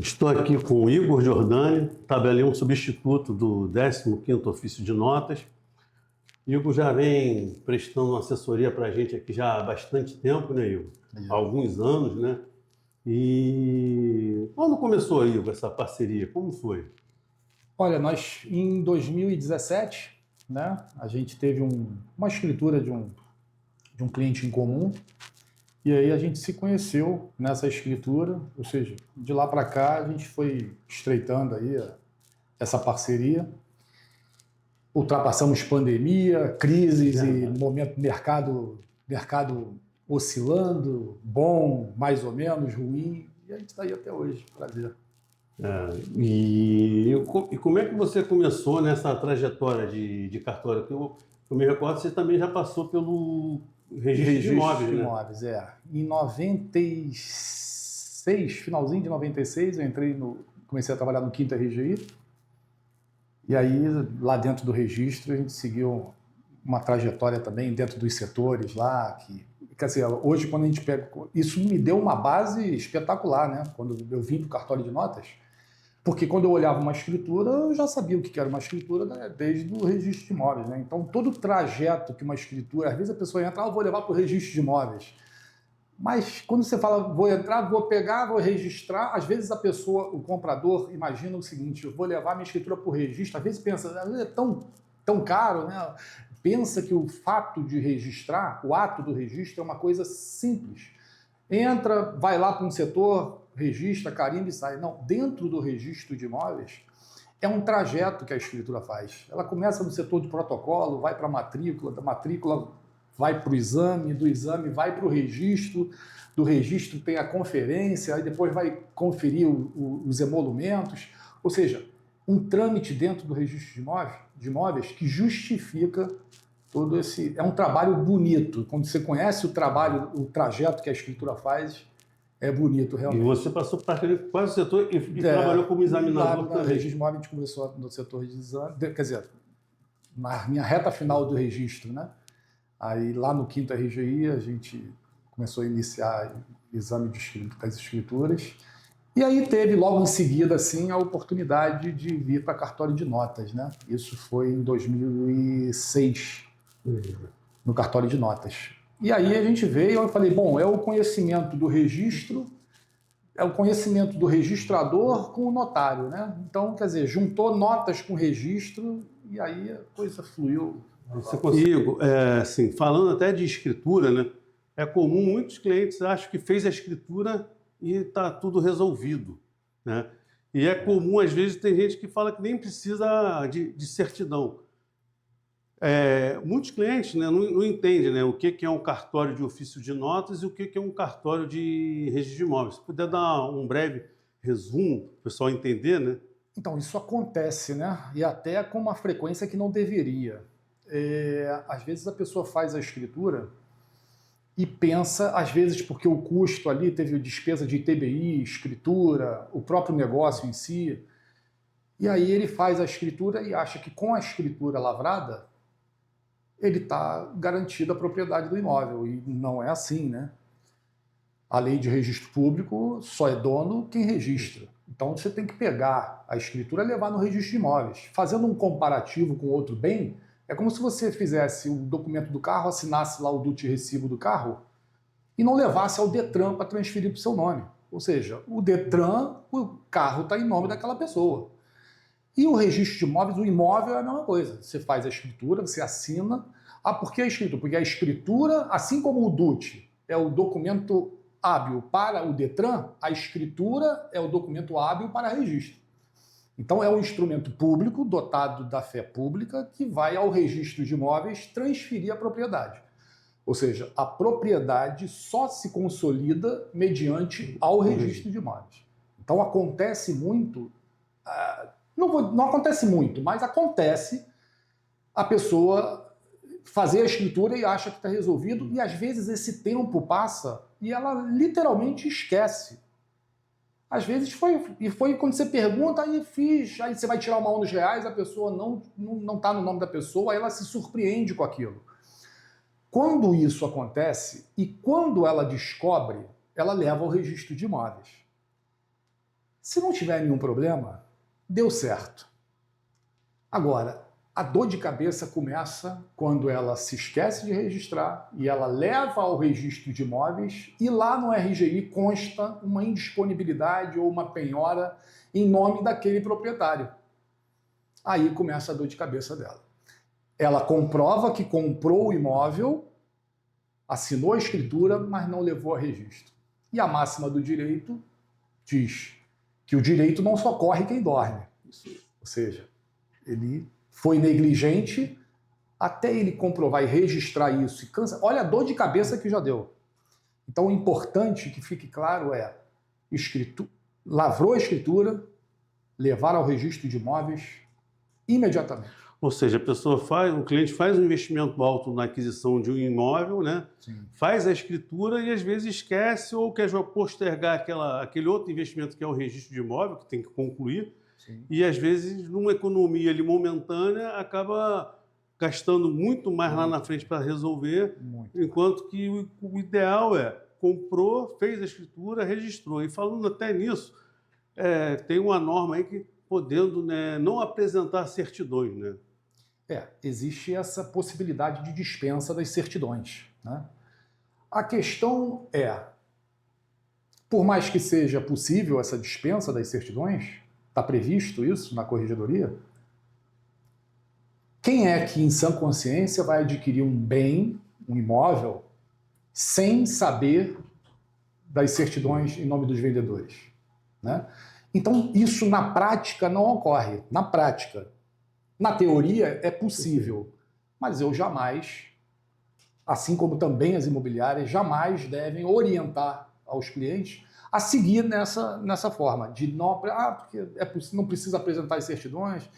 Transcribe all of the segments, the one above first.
Estou aqui com o Igor Giordani, tabelião substituto do 15º Ofício de Notas. Igor já vem prestando uma assessoria para a gente aqui já há bastante tempo, né, Igor? Há alguns anos, né? E quando começou, Igor, essa parceria? Como foi? Olha, nós em 2017, né, a gente teve uma escritura de um cliente em comum, e aí a gente se conheceu nessa escritura, ou seja, de lá para cá a gente foi estreitando aí essa parceria. Ultrapassamos pandemia, crises e momento mercado oscilando, bom, mais ou menos, ruim, e a gente está aí até hoje, prazer. E como é que você começou nessa trajetória de cartório? Porque eu me recordo que você também já passou pelo registro de imóveis, né? Imóveis, é. Em 96, finalzinho de 96, eu comecei a trabalhar no 5º RGI. E aí, lá dentro do registro, a gente seguiu uma trajetória também dentro dos setores lá. Quer dizer, hoje, quando a gente pega... Isso me deu uma base espetacular, né? Quando eu vim para o cartório de notas. Porque quando eu olhava uma escritura, eu já sabia o que era uma escritura, né, desde o registro de imóveis, né? Então, todo o trajeto que uma escritura... Às vezes a pessoa entra, eu vou levar para o registro de imóveis. Mas quando você fala, vou entrar, vou pegar, vou registrar, às vezes a pessoa, o comprador, imagina o seguinte, eu vou levar minha escritura para o registro, às vezes pensa, é tão caro, né? Pensa que o fato de registrar, o ato do registro é uma coisa simples. Entra, vai lá para um setor, registra, carimba e sai. Não, dentro do registro de imóveis, é um trajeto que a escritura faz. Ela começa no setor de protocolo, vai para a matrícula, da matrícula vai para o exame, do exame vai para o registro, do registro tem a conferência, aí depois vai conferir os emolumentos, ou seja, um trâmite dentro do registro de imóveis que justifica todo esse... É um trabalho bonito, quando você conhece o trabalho, o trajeto que a escritura faz, é bonito realmente. E você passou por quase o setor e trabalhou como examinador também. No registro de imóveis a gente começou no setor de exame, quer dizer, na minha reta final do registro, né? Aí lá no 5º RGI a gente começou a iniciar o exame das escrituras. E aí teve logo em seguida assim, a oportunidade de vir para cartório de notas, né? Isso foi em 2006, no cartório de notas. E aí a gente veio e eu falei, bom, é o conhecimento do registro, é o conhecimento do registrador com o notário, né? Então, quer dizer, juntou notas com registro e aí a coisa fluiu. Você conseguiu, assim, falando até de escritura, né? É comum, muitos clientes acham que fez a escritura e está tudo resolvido, né? E é comum, às vezes, tem gente que fala que nem precisa de certidão. Muitos clientes, né, não entendem, né, o que é um cartório de ofício de notas e o que é um cartório de registro de imóveis. Se puder dar um breve resumo para o pessoal entender, né? Então, isso acontece, né? E até com uma frequência que não deveria. Às vezes a pessoa faz a escritura e pensa, às vezes porque o custo ali teve despesa de ITBI, escritura, o próprio negócio em si, e aí ele faz a escritura e acha que com a escritura lavrada ele está garantido a propriedade do imóvel, e não é assim, né? A lei de registro público só é dono quem registra. Então você tem que pegar a escritura e levar no registro de imóveis. Fazendo um comparativo com outro bem, é como se você fizesse o documento do carro, assinasse lá o DUT recibo do carro e não levasse ao Detran para transferir para o seu nome. Ou seja, o Detran, o carro está em nome daquela pessoa. E o registro de imóveis, o imóvel é a mesma coisa. Você faz a escritura, você assina. Por que a escritura? Porque a escritura, assim como o DUT é o documento hábil para o Detran, a escritura é o documento hábil para registro. Então é um instrumento público, dotado da fé pública, que vai ao registro de imóveis transferir a propriedade. Ou seja, a propriedade só se consolida mediante ao registro de imóveis. Então acontece muito, não acontece muito, mas acontece a pessoa fazer a escritura e acha que está resolvido, e às vezes esse tempo passa e ela literalmente esquece. Às vezes foi quando você pergunta, aí fiz, aí você vai tirar uma ônus reais, a pessoa não está no nome da pessoa, aí ela se surpreende com aquilo. Quando isso acontece e quando ela descobre, ela leva ao registro de imóveis. Se não tiver nenhum problema, deu certo. Agora, a dor de cabeça começa quando ela se esquece de registrar e ela leva ao registro de imóveis e lá no RGI consta uma indisponibilidade ou uma penhora em nome daquele proprietário. Aí começa a dor de cabeça dela. Ela comprova que comprou o imóvel, assinou a escritura, mas não levou a registro. E a máxima do direito diz que o direito não socorre quem dorme. Ou seja, ele foi negligente até ele comprovar e registrar isso. Olha a dor de cabeça que já deu. Então, o importante que fique claro é lavrou a escritura, levar ao registro de imóveis imediatamente. Ou seja, o cliente faz um investimento alto na aquisição de um imóvel, né? Sim. Faz a escritura e às vezes esquece ou quer postergar aquele outro investimento que é o registro de imóvel, que tem que concluir. Sim. E às vezes, numa economia ali momentânea, acaba gastando muito mais lá na frente para resolver, enquanto que o ideal comprou, fez a escritura, registrou. E falando até nisso, tem uma norma aí que podendo, né, não apresentar certidões, né? Existe essa possibilidade de dispensa das certidões, né? A questão por mais que seja possível essa dispensa das certidões, está previsto isso na corregedoria, quem é que em sã consciência vai adquirir um bem, um imóvel, sem saber das certidões em nome dos vendedores, né? Então, isso na prática não ocorre. Na prática, na teoria é possível, mas eu jamais, assim como também as imobiliárias, jamais devem orientar aos clientes a seguir nessa forma, de não, porque não precisa apresentar as certidões,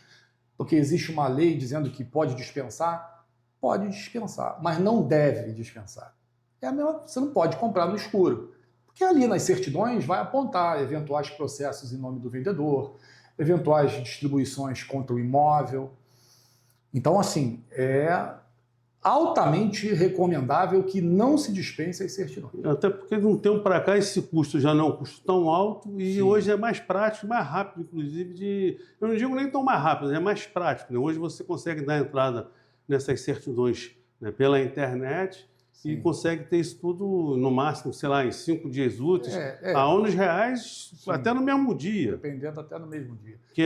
porque existe uma lei dizendo que pode dispensar. Pode dispensar, mas não deve dispensar. Você não pode comprar no escuro, porque ali nas certidões vai apontar eventuais processos em nome do vendedor, eventuais distribuições contra o imóvel. Então, assim, é altamente recomendável que não se dispense as certidões. Até porque de um tempo para cá esse custo já não é um custo tão alto e Sim. Hoje é mais prático, mais rápido, inclusive, eu não digo nem tão mais rápido, é mais prático, né? Hoje você consegue dar entrada nessas certidões, né, pela internet. Sim. E consegue ter isso tudo, no máximo, sei lá, em 5 dias úteis, a R$11, sim, até no mesmo dia. Dependendo, até no mesmo dia. Que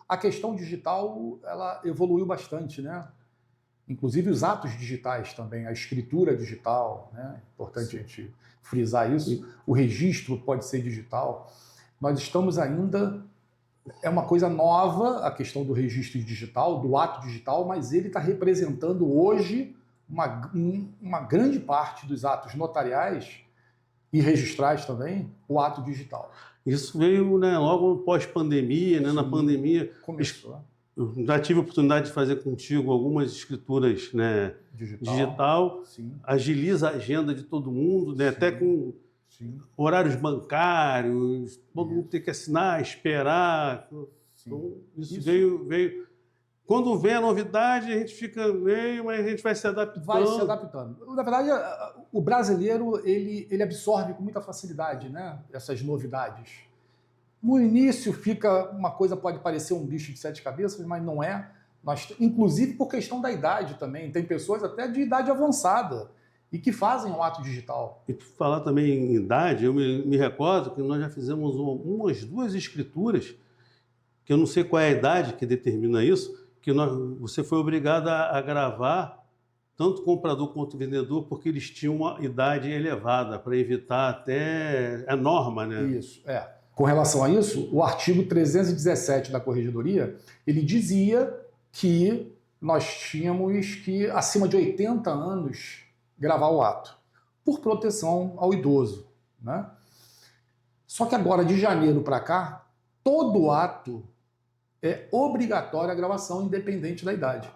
A questão digital, ela evoluiu bastante, né? Inclusive os atos digitais também, a escritura digital, né? É importante a gente frisar isso. O registro pode ser digital. Nós estamos ainda... É uma coisa nova a questão do registro digital, do ato digital, mas ele está representando hoje uma grande parte dos atos notariais e registrais também, o ato digital. Isso veio, né, logo pós-pandemia, né? Sim, na pandemia começou. Eu já tive a oportunidade de fazer contigo algumas escrituras, né, digital. Sim. Agiliza a agenda de todo mundo, né, até com horários bancários, todo mundo tem que assinar, esperar. Então, isso veio. Quando vem a novidade, a gente fica meio, mas a gente vai se adaptando. Vai se adaptando. Na verdade, o brasileiro ele absorve com muita facilidade, né, essas novidades. No início fica uma coisa, pode parecer um bicho de 7 cabeças, mas não é. Inclusive por questão da idade também. Tem pessoas até de idade avançada e que fazem o ato digital. E por falar também em idade, eu me recordo que nós já fizemos umas 2 escrituras, que eu não sei qual é a idade que determina isso, que você foi obrigado a gravar tanto o comprador quanto o vendedor, porque eles tinham uma idade elevada, para evitar até a norma, né? Isso, Com relação a isso, o artigo 317 da Corregedoria, ele dizia que nós tínhamos que, acima de 80 anos, gravar o ato, por proteção ao idoso, né? Só que agora, de janeiro para cá, todo ato é obrigatório a gravação, independente da idade.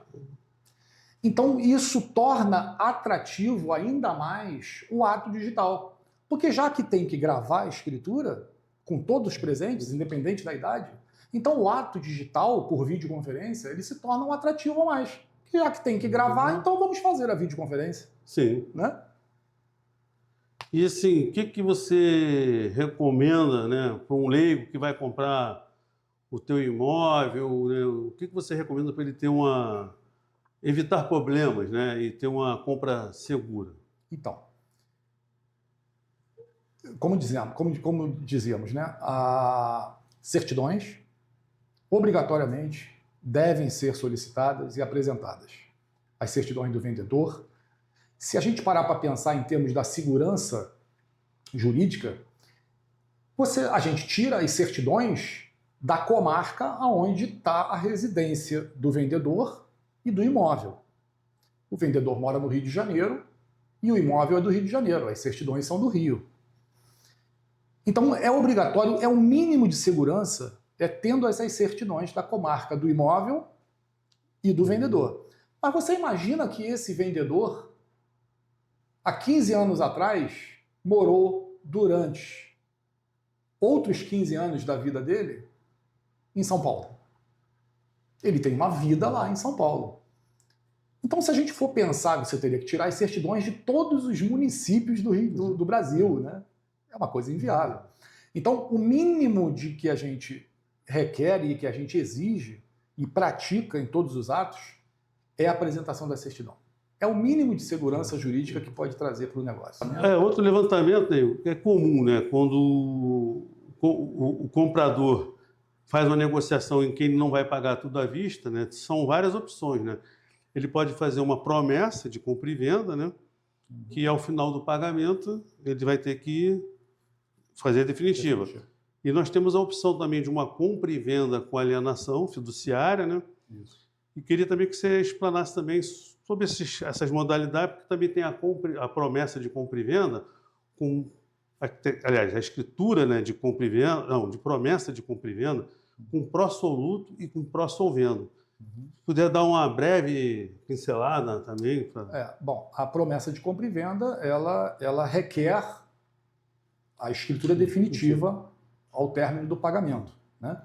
Então, isso torna atrativo ainda mais o ato digital. Porque já que tem que gravar a escritura, com todos os presentes, independente da idade, então o ato digital, por videoconferência, ele se torna um atrativo a mais. Já que tem que gravar, então vamos fazer a videoconferência. Sim. Né? E assim, o que que você recomenda, né, para um leigo que vai comprar o teu imóvel, né? O que que você recomenda para ele ter evitar problemas, né, e ter uma compra segura? Então, como dizíamos, né, certidões obrigatoriamente devem ser solicitadas e apresentadas. As certidões do vendedor. Se a gente parar para pensar em termos da segurança jurídica, a gente tira as certidões da comarca onde está a residência do vendedor e do imóvel. O vendedor mora no Rio de Janeiro e o imóvel é do Rio de Janeiro, as certidões são do Rio. Então é obrigatório, é o mínimo de segurança, tendo essas certidões da comarca do imóvel e do vendedor. Mas você imagina que esse vendedor, há 15 anos atrás, morou durante outros 15 anos da vida dele em São Paulo. Ele tem uma vida lá em São Paulo. Então, se a gente for pensar, você teria que tirar as certidões de todos os municípios do Brasil, né? É uma coisa inviável. Então, o mínimo de que a gente requer e que a gente exige e pratica em todos os atos é a apresentação da certidão. É o mínimo de segurança jurídica que pode trazer para o negócio. Outro levantamento, né, que é comum, né, quando o comprador faz uma negociação em que ele não vai pagar tudo à vista, né, são várias opções, né? Ele pode fazer uma promessa de compra e venda, né, que ao final do pagamento ele vai ter que fazer a definitiva. E nós temos a opção também de uma compra e venda com alienação fiduciária, né? Isso. E queria também que você explanasse também sobre essas modalidades, porque também tem a promessa de compra e venda, aliás, a escritura, né, de compra e venda, não, de promessa de compra e venda, com pró-soluto e com pró-solvendo. Puder dar uma breve pincelada também? Bom, a promessa de compra e venda, ela requer a escritura definitiva ao término do pagamento, né?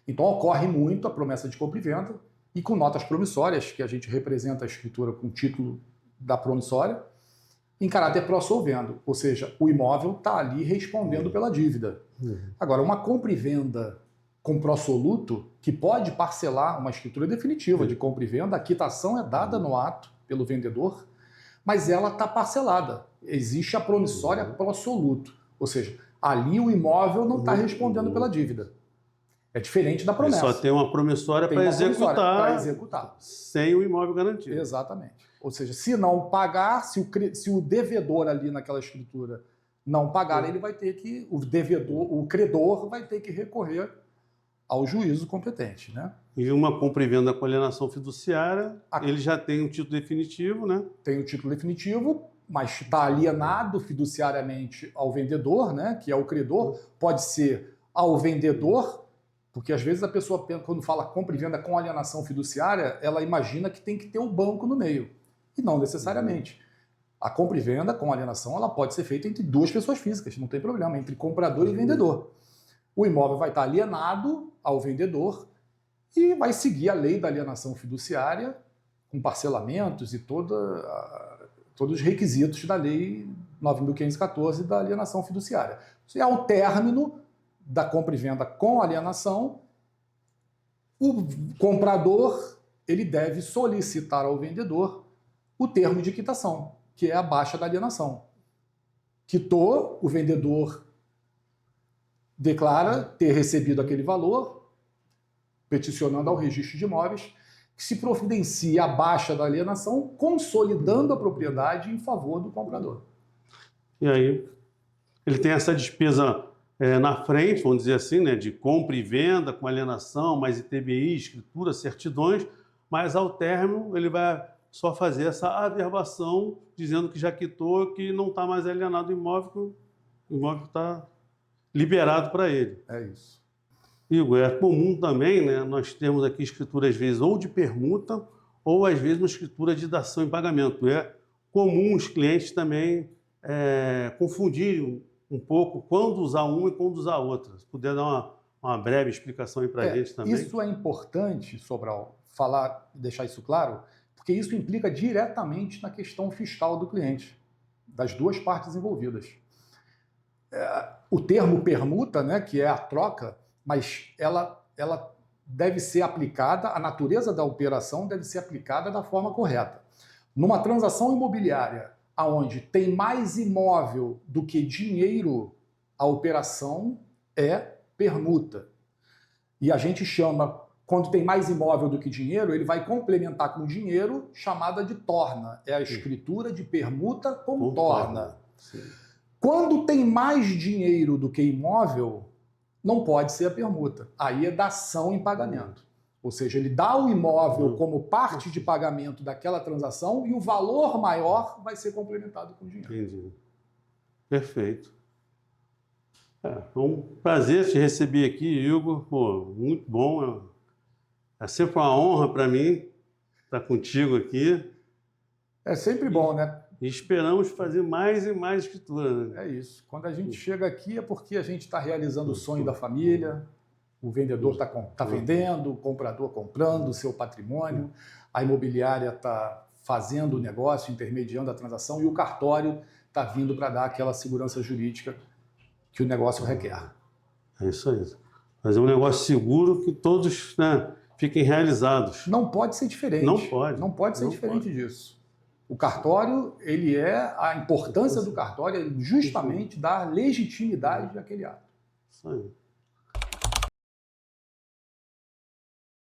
Então ocorre muito a promessa de compra e venda e com notas promissórias, que a gente representa a escritura com o título da promissória, em caráter pró-solvendo, ou seja, o imóvel está ali respondendo pela dívida. Agora, uma compra e venda com pró-soluto, que pode parcelar uma escritura definitiva de compra e venda, a quitação é dada no ato pelo vendedor, mas ela está parcelada. Existe a promissória pró-soluto, ou seja, ali o imóvel não está respondendo pela dívida. É diferente da promessa. Só tem uma promissória para executar, sem o imóvel garantido. Exatamente. Ou seja, se não pagar, se o devedor ali naquela escritura não pagar, ele vai ter que, o credor vai ter que recorrer ao juízo competente, né? E uma compra e venda com alienação fiduciária, ele já tem um título definitivo, né? Tem o título definitivo, mas está alienado fiduciariamente ao vendedor, né? Que é o credor, pode ser ao vendedor, porque às vezes a pessoa, quando fala compra e venda com alienação fiduciária, ela imagina que tem que ter o banco no meio. E não necessariamente. A compra e venda com alienação ela pode ser feita entre duas pessoas físicas, não tem problema, entre comprador e vendedor. O imóvel vai estar alienado ao vendedor e vai seguir a lei da alienação fiduciária com parcelamentos e todos os requisitos da lei 9.514 da alienação fiduciária. E ao término da compra e venda com alienação, o comprador ele deve solicitar ao vendedor o termo de quitação, que é a baixa da alienação. Quitou, o vendedor declara ter recebido aquele valor, peticionando ao registro de imóveis, que se providencia a baixa da alienação, consolidando a propriedade em favor do comprador. E aí, ele tem essa despesa na frente, vamos dizer assim, né, de compra e venda com alienação, mais ITBI, escritura, certidões, mas ao término ele vai só fazer essa averbação, dizendo que já quitou, que não está mais alienado o imóvel, que o imóvel está liberado para ele. É isso. Igor, é comum também, né, nós temos aqui escritura, às vezes, ou de permuta, ou às vezes uma escritura de dação em pagamento. É comum os clientes também confundirem um pouco quando usar uma e quando usar outra. Se puder dar uma breve explicação aí para a gente também. Isso é importante, Sobral, falar e deixar isso claro, porque isso implica diretamente na questão fiscal do cliente, das duas partes envolvidas. o termo permuta, né, que é a troca, mas ela deve ser aplicada, a natureza da operação deve ser aplicada da forma correta. Numa transação imobiliária, onde tem mais imóvel do que dinheiro, a operação é permuta. E a gente chama, quando tem mais imóvel do que dinheiro, ele vai complementar com dinheiro, chamada de torna. É a escritura de permuta com torna. Sim. Quando tem mais dinheiro do que imóvel, não pode ser a permuta. Aí é dação em pagamento. Ou seja, ele dá o imóvel como parte de pagamento daquela transação e o valor maior vai ser complementado com dinheiro. Entendi. Perfeito. Foi um prazer te receber aqui, Igor. Pô, muito bom. É sempre uma honra para mim estar contigo aqui. É sempre bom, né? E esperamos fazer mais e mais escritura. Né? É isso. Quando a gente chega aqui é porque a gente está realizando o sonho da família, o vendedor está vendendo, o comprador comprando o seu patrimônio, a imobiliária está fazendo o negócio, intermediando a transação, e o cartório está vindo para dar aquela segurança jurídica que o negócio requer. É isso aí. Fazer um negócio seguro que todos, né, fiquem realizados. Não pode ser diferente. Não pode. Não pode ser diferente disso. O cartório, a importância do cartório é justamente dar legitimidade àquele ato. Isso aí.